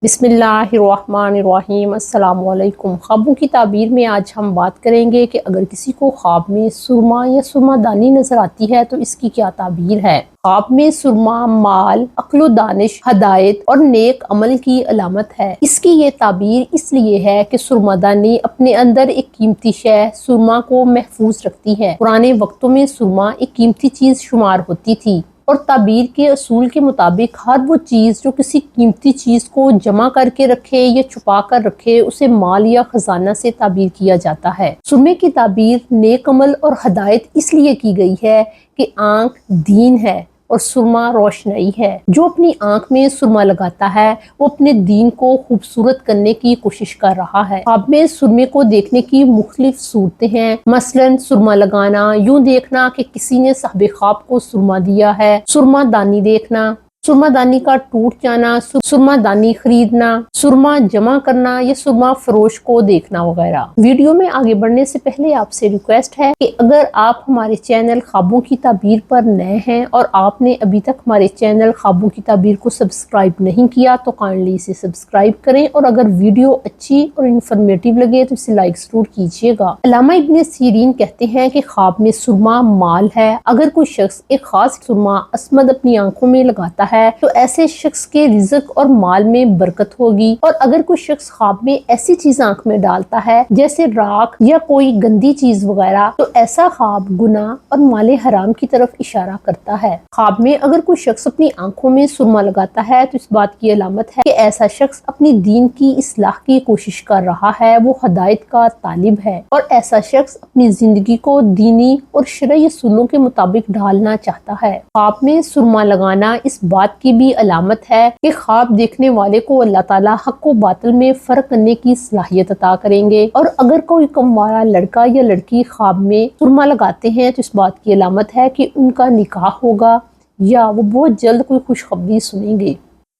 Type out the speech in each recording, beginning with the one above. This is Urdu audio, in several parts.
بسم اللہ الرحمن الرحیم۔ السلام علیکم۔ خوابوں کی تعبیر میں آج ہم بات کریں گے کہ اگر کسی کو خواب میں سرما یا سرما دانی نظر آتی ہے تو اس کی کیا تعبیر ہے۔ خواب میں سرما مال، عقل و دانش، ہدایت اور نیک عمل کی علامت ہے۔ اس کی یہ تعبیر اس لیے ہے کہ سرما دانی اپنے اندر ایک قیمتی شے سرما کو محفوظ رکھتی ہے۔ پرانے وقتوں میں سرما ایک قیمتی چیز شمار ہوتی تھی اور تعبیر کے اصول کے مطابق ہر وہ چیز جو کسی قیمتی چیز کو جمع کر کے رکھے یا چھپا کر رکھے اسے مال یا خزانہ سے تعبیر کیا جاتا ہے۔ سرمے کی تعبیر نیک عمل اور ہدایت اس لیے کی گئی ہے کہ آنکھ دین ہے اور سرما روشنائی ہے۔ جو اپنی آنکھ میں سرما لگاتا ہے وہ اپنے دین کو خوبصورت کرنے کی کوشش کر رہا ہے۔ خواب میں سرمے کو دیکھنے کی مختلف صورتیں ہیں، مثلاً سرما لگانا، یوں دیکھنا کہ کسی نے صاحب خواب کو سرما دیا ہے، سرما دانی دیکھنا، سرما دانی کا ٹوٹ جانا، سرما دانی خریدنا، سرما جمع کرنا یا سرما فروش کو دیکھنا وغیرہ۔ ویڈیو میں آگے بڑھنے سے پہلے آپ سے ریکویسٹ ہے کہ اگر آپ ہمارے چینل خوابوں کی تعبیر پر نئے ہیں اور آپ نے ابھی تک ہمارے چینل خوابوں کی تعبیر کو سبسکرائب نہیں کیا تو کائنڈلی اسے سبسکرائب کریں، اور اگر ویڈیو اچھی اور انفارمیٹیو لگے تو اسے لائک ضرور کیجیے گا۔ علامہ ابن سیرین کہتے ہیں کہ خواب میں سرما مال ہے۔ اگر کوئی شخص ایک خاص سرما عصمت اپنی آنکھوں میں لگاتا ہے تو ایسے شخص کے رزق اور مال میں برکت ہوگی، اور اگر کوئی شخص خواب میں ایسی چیز آنکھ میں ڈالتا ہے جیسے راکھ یا کوئی گندی چیز وغیرہ تو ایسا خواب گناہ اور مال حرام کی طرف اشارہ کرتا ہے۔ خواب میں اگر کوئی شخص اپنی آنکھوں میں سرما لگاتا ہے تو اس بات کی علامت ہے کہ ایسا شخص اپنی دین کی اصلاح کی کوشش کر رہا ہے، وہ ہدایت کا طالب ہے، اور ایسا شخص اپنی زندگی کو دینی اور شرعی اصولوں کے مطابق ڈھالنا چاہتا ہے۔ خواب میں سرما لگانا اس بات کی بھی علامت ہے کہ خواب دیکھنے والے کو اللہ تعالیٰ حق و باطل میں فرق کرنے کی صلاحیت عطا کریں گے، اور اگر کوئی کموارا لڑکا یا لڑکی خواب میں سرما لگاتے ہیں تو اس بات کی علامت ہے کہ ان کا نکاح ہوگا یا وہ بہت جلد کوئی خوشخبری سنیں گے۔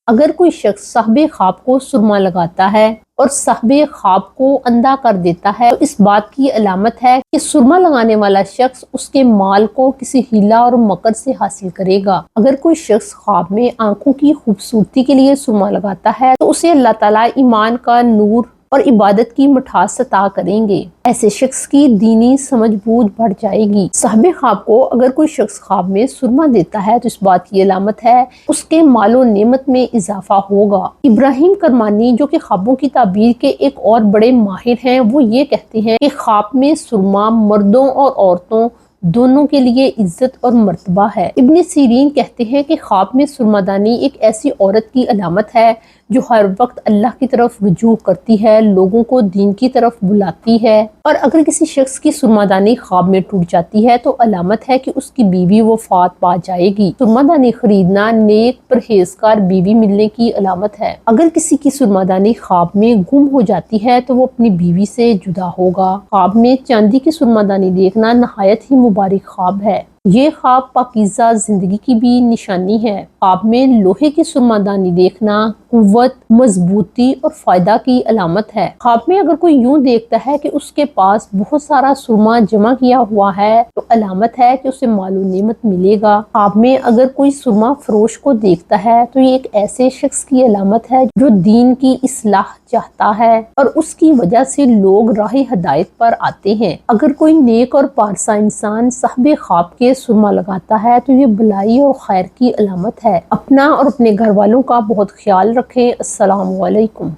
اگر کوئی شخص صاحب خواب کو سرما لگاتا ہے اور صاحب خواب کو اندھا کر دیتا ہے تو اس بات کی علامت ہے کہ سرما لگانے والا شخص اس کے مال کو کسی ہیلا اور مکر سے حاصل کرے گا۔ اگر کوئی شخص خواب میں آنکھوں کی خوبصورتی کے لیے سرما لگاتا ہے تو اسے اللہ تعالیٰ ایمان کا نور اور عبادت کی مٹھاس عطا کریں گے۔ ایسے شخص کی دینی سمجھ بوجھ بڑھ جائے گی۔ صاحب خواب کو اگر کوئی شخص خواب میں سرما دیتا ہے تو اس بات کی علامت ہے اس کے مال و نعمت میں اضافہ ہوگا۔ ابراہیم کرمانی جو کہ خوابوں کی تعبیر کے ایک اور بڑے ماہر ہیں، وہ یہ کہتے ہیں کہ خواب میں سرما مردوں اور عورتوں دونوں کے لیے عزت اور مرتبہ ہے۔ ابن سیرین کہتے ہیں کہ خواب میں سرما دانی ایک ایسی عورت کی علامت ہے جو ہر وقت اللہ کی طرف رجوع کرتی ہے، لوگوں کو دین کی طرف بلاتی ہے، اور اگر کسی شخص کی سرما دانی خواب میں ٹوٹ جاتی ہے تو علامت ہے کہ اس کی بیوی وفات پا جائے گی۔ سرما دانی خریدنا نیک پرہیزگار بیوی ملنے کی علامت ہے۔ اگر کسی کی سرما دانی خواب میں گم ہو جاتی ہے تو وہ اپنی بیوی سے جدا ہوگا۔ خواب میں چاندی کی سرما دانی دیکھنا نہایت ہی مبارک خواب ہے۔ یہ خواب پاکیزہ زندگی کی بھی نشانی ہے۔ خواب میں لوہے کی سرما دانی دیکھنا قوت، مضبوطی اور فائدہ کی علامت ہے۔ خواب میں اگر کوئی یوں دیکھتا ہے کہ اس کے پاس بہت سارا سرما جمع کیا ہوا ہے تو علامت ہے کہ اسے مال و نعمت ملے گا۔ خواب میں اگر کوئی سرما فروش کو دیکھتا ہے تو یہ ایک ایسے شخص کی علامت ہے جو دین کی اصلاح چاہتا ہے اور اس کی وجہ سے لوگ راہ ہدایت پر آتے ہیں۔ اگر کوئی نیک اور پارسا انسان صاحب خواب کے سرما لگاتا ہے تو یہ بھلائی اور خیر کی علامت ہے۔ اپنا اور اپنے گھر والوں کا بہت خیال رکھیں۔ السلام علیکم۔